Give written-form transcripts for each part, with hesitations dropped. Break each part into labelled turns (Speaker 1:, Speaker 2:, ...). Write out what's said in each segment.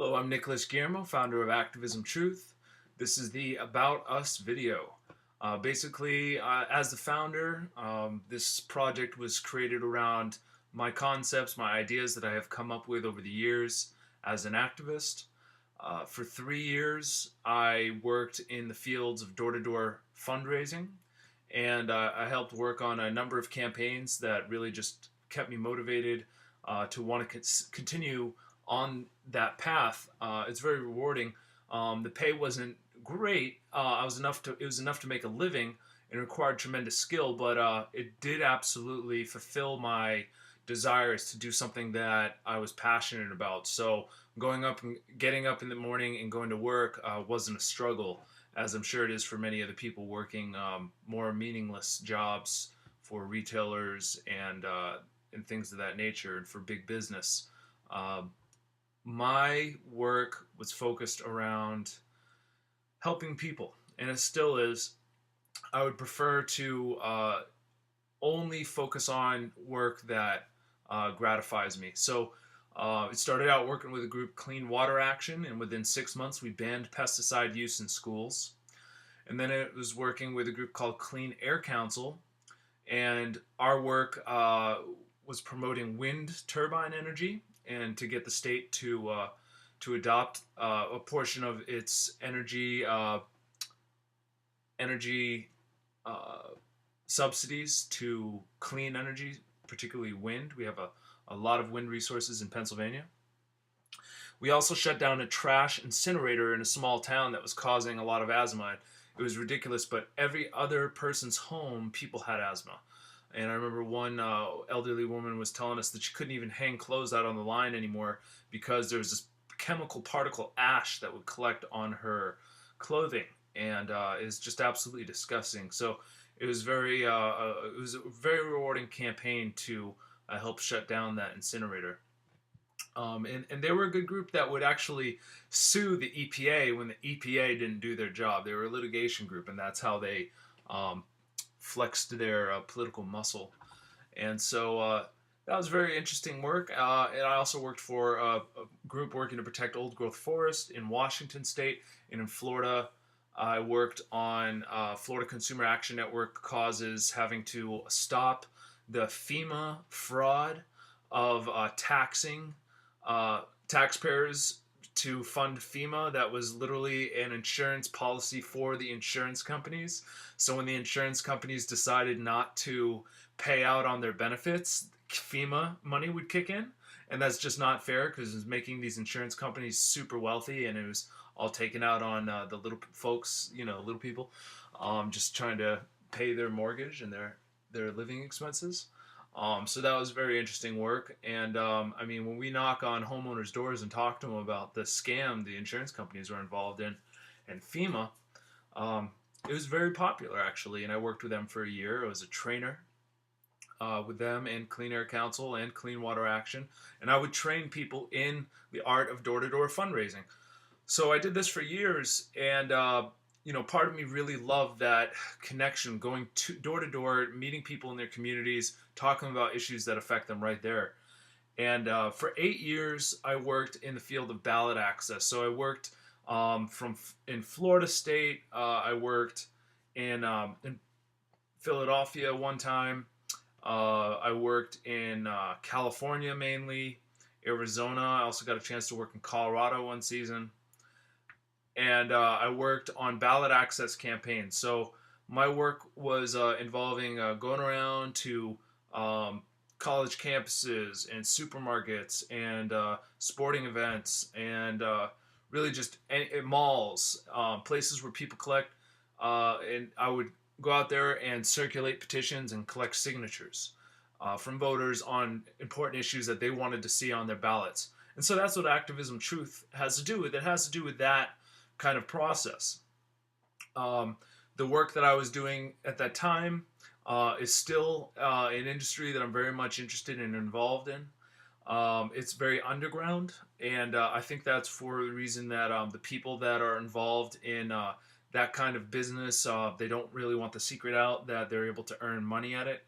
Speaker 1: Hello, I'm Nicholas Guillermo, founder of Activism Truth. This is the About Us video. As the founder, this project was created around my concepts, my ideas that I have come up with over the years as an activist. For 3 years, I worked in the fields of door-to-door fundraising, and I helped work on a number of campaigns that really just kept me motivated to want to continue on that path. It's very rewarding. The pay wasn't great. It was enough to make a living and required tremendous skill, but it did absolutely fulfill my desires to do something that I was passionate about. So going up and getting up in the morning and going to work wasn't a struggle, as I'm sure it is for many of the people working more meaningless jobs for retailers and things of that nature, and for big business. Uh, my work was focused around helping people, and it still is. I would prefer to only focus on work that gratifies me. So it started out working with a group, Clean Water Action, and within 6 months we banned pesticide use in schools. And then it was working with a group called Clean Air Council, and our work was promoting wind turbine energy and to get the state to adopt a portion of its energy uh, subsidies to clean energy, particularly wind. We have a lot of wind resources in Pennsylvania. We also shut down a trash incinerator in a small town that was causing a lot of asthma. It was ridiculous, but every other person's home, people had asthma. And I remember one elderly woman was telling us that she couldn't even hang clothes out on the line anymore because there was this chemical particle ash that would collect on her clothing, and it's just absolutely disgusting. So it was it was a very rewarding campaign to help shut down that incinerator. And they were a good group that would actually sue the EPA when the EPA didn't do their job. They were a litigation group, and that's how they um, flexed their political muscle. And so that was very interesting work. And I also worked for a group working to protect old growth forest in Washington State, and in Florida. I worked on Florida Consumer Action Network causes having to stop the FEMA fraud of taxing taxpayers to fund FEMA. That was literally an insurance policy for the insurance companies. So when the insurance companies decided not to pay out on their benefits, FEMA money would kick in. And that's just not fair because it's making these insurance companies super wealthy, and it was all taken out on the little folks, little people, just trying to pay their mortgage and their living expenses. So that was very interesting work. And I mean, when we knock on homeowners' doors and talk to them about the scam the insurance companies were involved in and FEMA, um, it was very popular actually. And I worked with them for a year. I was a trainer with them and Clean Air Council and Clean Water Action. And I would train people in the art of door-to-door fundraising. So I did this for years, and part of me really loved that connection, going door to door, meeting people in their communities, talking about issues that affect them right there. And for 8 years, I worked in the field of ballot access. So I worked in Florida State. I worked in Philadelphia one time. I worked in California mainly, Arizona. I also got a chance to work in Colorado one season. And I worked on ballot access campaigns. So my work was involving going around to college campuses and supermarkets and sporting events and really just malls, places where people collect. And I would go out there and circulate petitions and collect signatures from voters on important issues that they wanted to see on their ballots. And so that's what Activism Truth has to do with. It has to do with that kind of process. The work that I was doing at that time is still an industry that I'm very much interested and involved in. It's very underground, and I think that's for the reason that the people that are involved in that kind of business, they don't really want the secret out that they're able to earn money at it.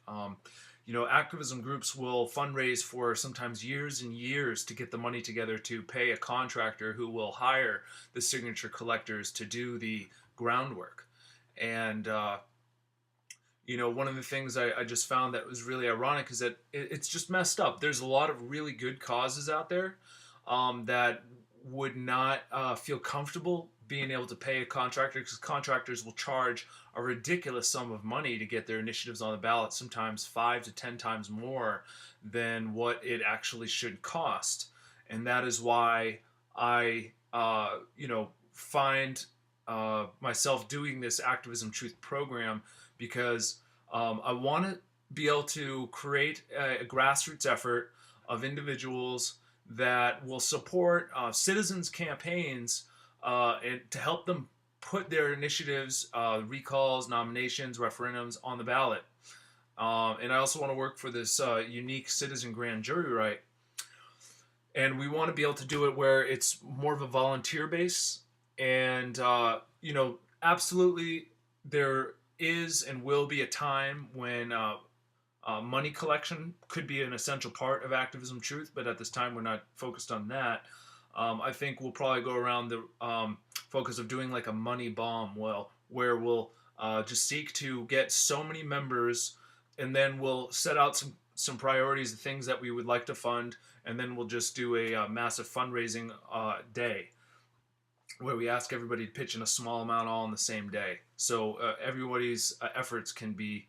Speaker 1: activism groups will fundraise for sometimes years and years to get the money together to pay a contractor who will hire the signature collectors to do the groundwork. And one of the things I just found that was really ironic is that it's just messed up. There's a lot of really good causes out there that would not feel comfortable being able to pay a contractor, because contractors will charge a ridiculous sum of money to get their initiatives on the ballot, sometimes 5 to 10 times more than what it actually should cost. And that is why I, find myself doing this Activism Truth program, because I want to be able to create a grassroots effort of individuals that will support citizens' campaigns and to help them put their initiatives, recalls, nominations, referendums on the ballot. And I also want to work for this unique citizen grand jury right. And we want to be able to do it where it's more of a volunteer base. And, absolutely there is and will be a time when money collection could be an essential part of Activism Truth, but at this time we're not focused on that. I think we'll probably go around the focus of doing like a money bomb, where we'll just seek to get so many members, and then we'll set out some priorities, the things that we would like to fund, and then we'll just do a massive fundraising day where we ask everybody to pitch in a small amount all on the same day. So everybody's efforts can be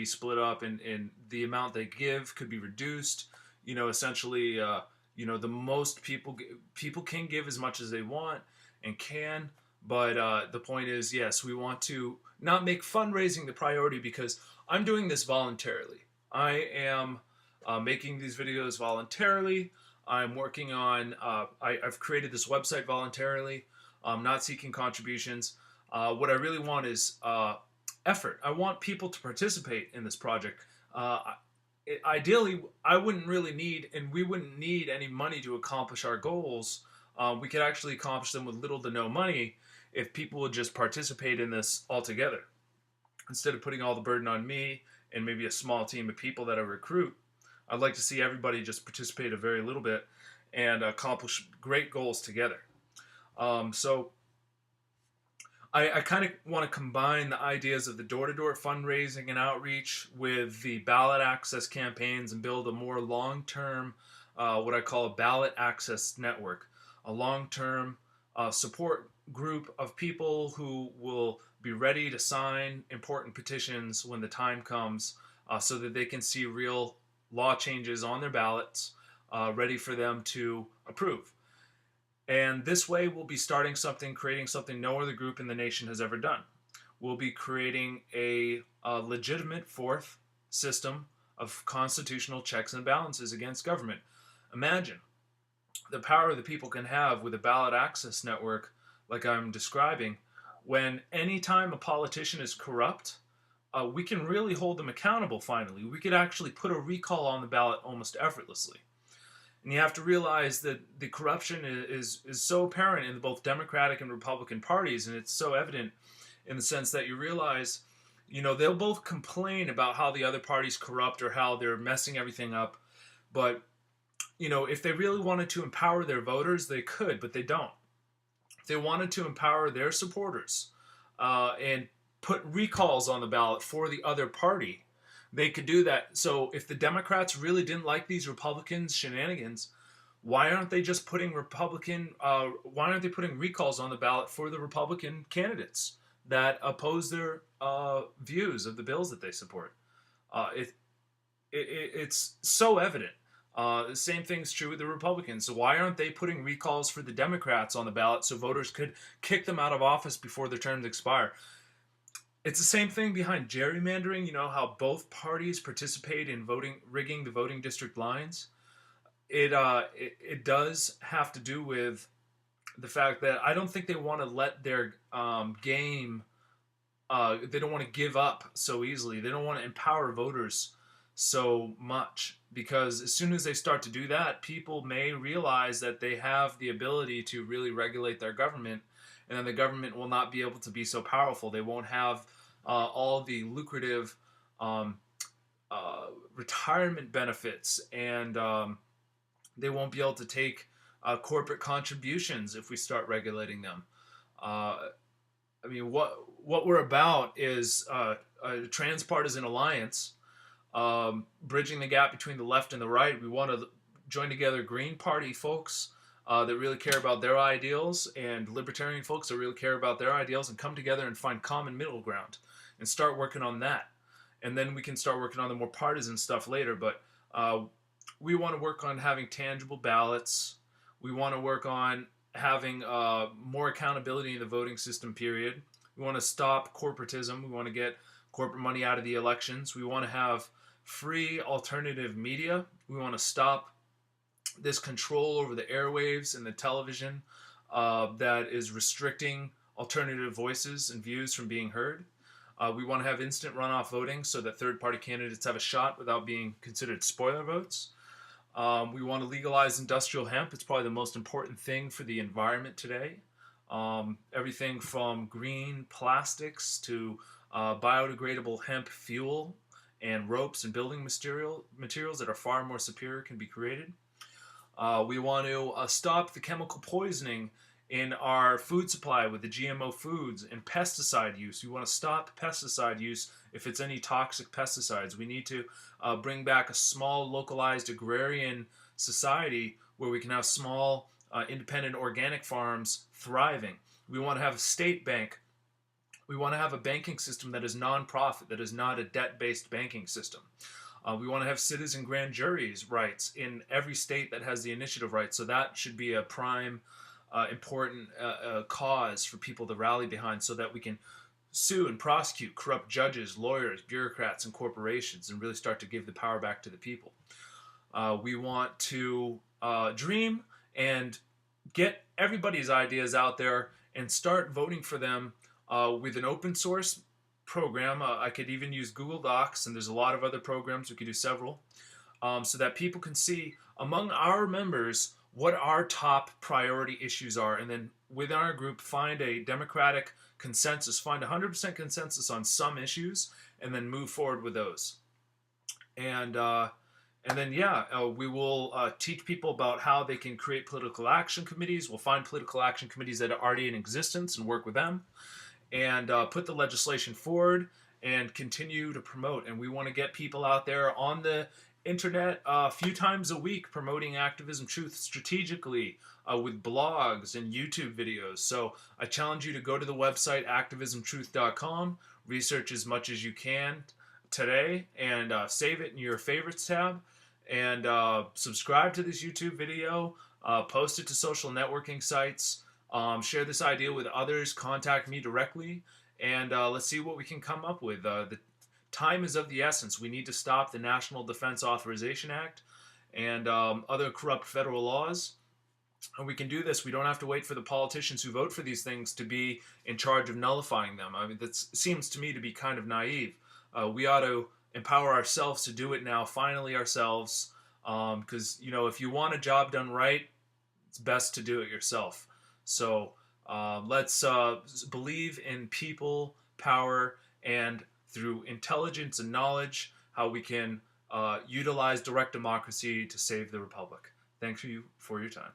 Speaker 1: split up, and the amount they give could be reduced. Essentially, the most people can give as much as they want and can, but the point is, yes, we want to not make fundraising the priority, because I'm doing this voluntarily. I am making these videos voluntarily. I'm working on, I've created this website voluntarily. I'm not seeking contributions. What I really want is effort. I want people to participate in this project. Ideally, I wouldn't really need, and we wouldn't need any money to accomplish our goals. We could actually accomplish them with little to no money if people would just participate in this altogether. Instead of putting all the burden on me and maybe a small team of people that I recruit, I'd like to see everybody just participate a very little bit and accomplish great goals together. So I kind of want to combine the ideas of the door-to-door fundraising and outreach with the ballot access campaigns and build a more long-term, what I call a ballot access network, a long-term support group of people who will be ready to sign important petitions when the time comes, so that they can see real law changes on their ballots, ready for them to approve. And this way we'll be creating something no other group in the nation has ever done. We'll be creating a legitimate fourth system of constitutional checks and balances against government. Imagine the power the people can have with a ballot access network like I'm describing, when any time a politician is corrupt, we can really hold them accountable finally. We could actually put a recall on the ballot almost effortlessly. And you have to realize that the corruption is so apparent in both Democratic and Republican parties, and it's so evident in the sense that you realize, they'll both complain about how the other party's corrupt or how they're messing everything up. But, if they really wanted to empower their voters, they could, but they don't. If they wanted to empower their supporters and put recalls on the ballot for the other party, they could do that. So if the Democrats really didn't like these Republicans' shenanigans, why aren't they just putting why aren't they putting recalls on the ballot for the Republican candidates that oppose their views of the bills that they support? It's so evident. The same thing's true with the Republicans. So why aren't they putting recalls for the Democrats on the ballot so voters could kick them out of office before their terms expire? It's the same thing behind gerrymandering. How both parties participate in rigging the voting district lines. It does have to do with the fact that I don't think they want to let their game. They don't want to give up so easily. They don't want to empower voters so much, because as soon as they start to do that, people may realize that they have the ability to really regulate their government, and then the government will not be able to be so powerful. They won't have all the lucrative um, retirement benefits, and they won't be able to take corporate contributions if we start regulating them. I mean, what we're about is a transpartisan alliance, bridging the gap between the left and the right. We want to join together Green Party folks that really care about their ideals, and libertarian folks that really care about their ideals, and come together and find common middle ground and start working on that. And then we can start working on the more partisan stuff later. But we want to work on having tangible ballots. We want to work on having more accountability in the voting system, period. We want to stop corporatism. We want to get corporate money out of the elections. We want to have free alternative media. We want to stop this control over the airwaves and the television that is restricting alternative voices and views from being heard. We want to have instant runoff voting so that third-party candidates have a shot without being considered spoiler votes. We want to legalize industrial hemp. It's probably the most important thing for the environment today. Everything from green plastics to biodegradable hemp fuel and ropes and building materials that are far more superior can be created. We want to stop the chemical poisoning in our food supply with the GMO foods and pesticide use. We want to stop pesticide use if it's any toxic pesticides. We need to bring back a small, localized agrarian society where we can have small, independent organic farms thriving. We want to have a state bank. We want to have a banking system that is non-profit, that is not a debt-based banking system. We want to have citizen grand juries rights in every state that has the initiative right. So that should be a prime, important cause for people to rally behind, so that we can sue and prosecute corrupt judges, lawyers, bureaucrats, and corporations, and really start to give the power back to the people. We want to dream and get everybody's ideas out there and start voting for them with an open source program. I could even use Google Docs, and there's a lot of other programs. We could do several, so that people can see among our members what our top priority issues are, and then within our group find a democratic consensus, find 100% consensus on some issues, and then move forward with those. And then we will teach people about how they can create political action committees. We'll find political action committees that are already in existence and work with them, and put the legislation forward and continue to promote. And we want to get people out there on the internet a few times a week promoting Activism Truth strategically with blogs and YouTube videos. So I challenge you to go to the website activismtruth.com, research as much as you can today, and save it in your favorites tab, and subscribe to this YouTube video, post it to social networking sites, share this idea with others, contact me directly, and let's see what we can come up with. The time is of the essence. We need to stop the National Defense Authorization Act and other corrupt federal laws. And we can do this. We don't have to wait for the politicians who vote for these things to be in charge of nullifying them. I mean, that seems to me to be kind of naive. We ought to empower ourselves to do it now, finally ourselves, because, if you want a job done right, it's best to do it yourself. So let's believe in people, power, and through intelligence and knowledge, how we can utilize direct democracy to save the republic. Thanks you for your time.